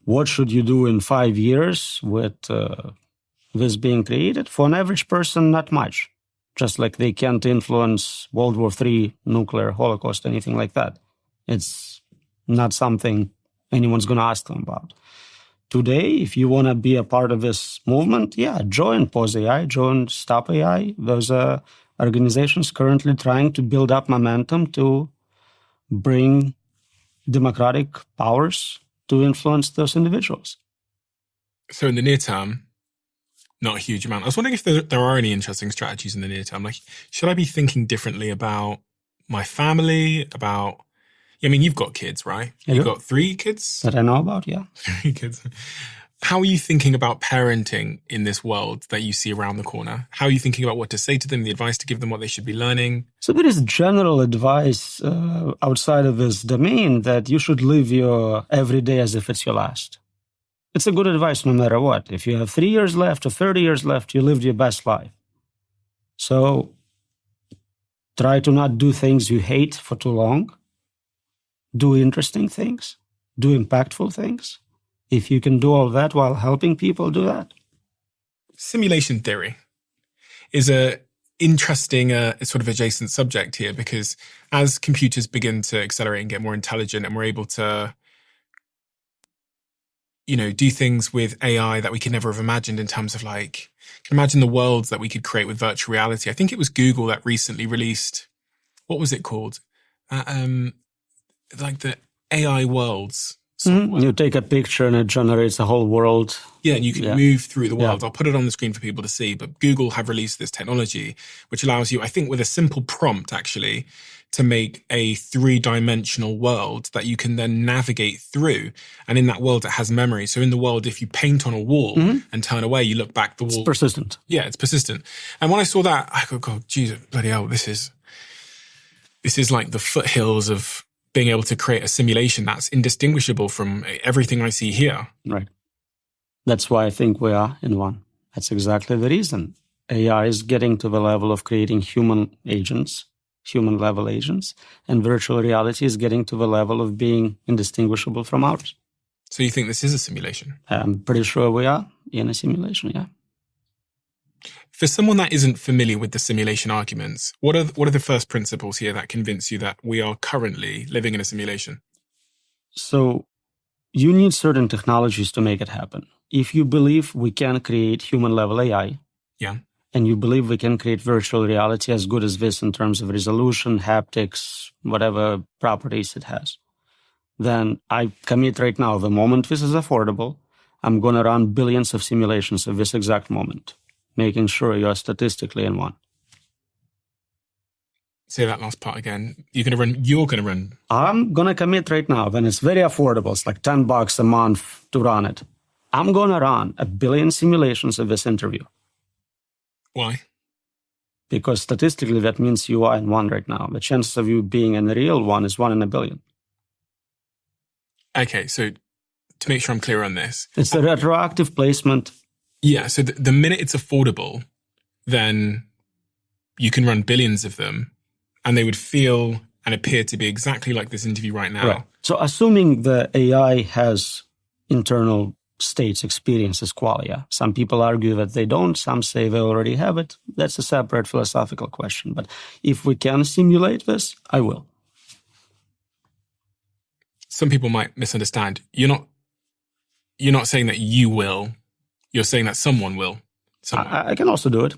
what should you do in 5 years with this being created? For an average person, not much. Just like they can't influence World War III, nuclear holocaust, anything like that. It's not something anyone's going to ask them about. Today, if you want to be a part of this movement, yeah, join Pause AI, join Stop AI. Those are organizations currently trying to build up momentum to bring democratic powers to influence those individuals. So in the near term, not a huge amount. I was wondering if there are any interesting strategies in the near term. Like, should I be thinking differently about my family, about... I mean, you've got kids, right? You've got 3 kids? That I know about, yeah. 3 kids. How are you thinking about parenting in this world that you see around the corner? How are you thinking about what to say to them, the advice to give them, what they should be learning? So there is general advice outside of this domain that you should live your every day as if it's your last. It's a good advice no matter what. If you have 3 years left or 30 years left, you lived your best life. So try to not do things you hate for too long. Do interesting things. Do impactful things. If you can do all that while helping people, do that. Simulation theory is a interesting sort of adjacent subject here, because as computers begin to accelerate and get more intelligent, and we're able to, do things with AI that we could never have imagined, in terms of like, imagine the worlds that we could create with virtual reality. I think it was Google that recently released, what was it called? Like the AI worlds. You take a picture and it generates a whole world. Yeah, and you can move through the world. I'll put it on the screen for people to see, but Google have released this technology which allows you, I think with a simple prompt actually, to make a 3-dimensional world that you can then navigate through. And in that world, it has memory. So in the world, if you paint on a wall and turn away, you look back, the wall... It's persistent. Yeah, it's persistent. And when I saw that, I go, God, Jesus, bloody hell, this is like the foothills of being able to create a simulation that's indistinguishable from everything I see here. Right. That's why I think we are in one. That's exactly the reason. AI is getting to the level of creating human agents, human-level agents, and virtual reality is getting to the level of being indistinguishable from ours. So you think this is a simulation? I'm pretty sure we are in a simulation, yeah. For someone that isn't familiar with the simulation arguments, what are the first principles here that convince you that we are currently living in a simulation? So you need certain technologies to make it happen. If you believe we can create human-level AI, and you believe we can create virtual reality as good as this in terms of resolution, haptics, whatever properties it has, then I commit right now, the moment this is affordable, I'm going to run billions of simulations of this exact moment, making sure you are statistically in one. Say that last part again. You're going to run. I'm going to commit right now, when it's very affordable, it's like $10 a month to run it. I'm going to run 1 billion simulations of this interview. Why? Because statistically, that means you are in one right now. The chances of you being in the real one is 1 in 1 billion. Okay, so to make sure I'm clear on this. It's a retroactive placement. Yeah, so the minute it's affordable, then you can run billions of them, and they would feel and appear to be exactly like this interview right now. Right. So assuming the AI has internal states, experiences, qualia. Some people argue that they don't. Some say they already have it. That's a separate philosophical question. But if we can simulate this, I will. Some people might misunderstand. You're not saying that you will. You're saying that someone will. I can also do it.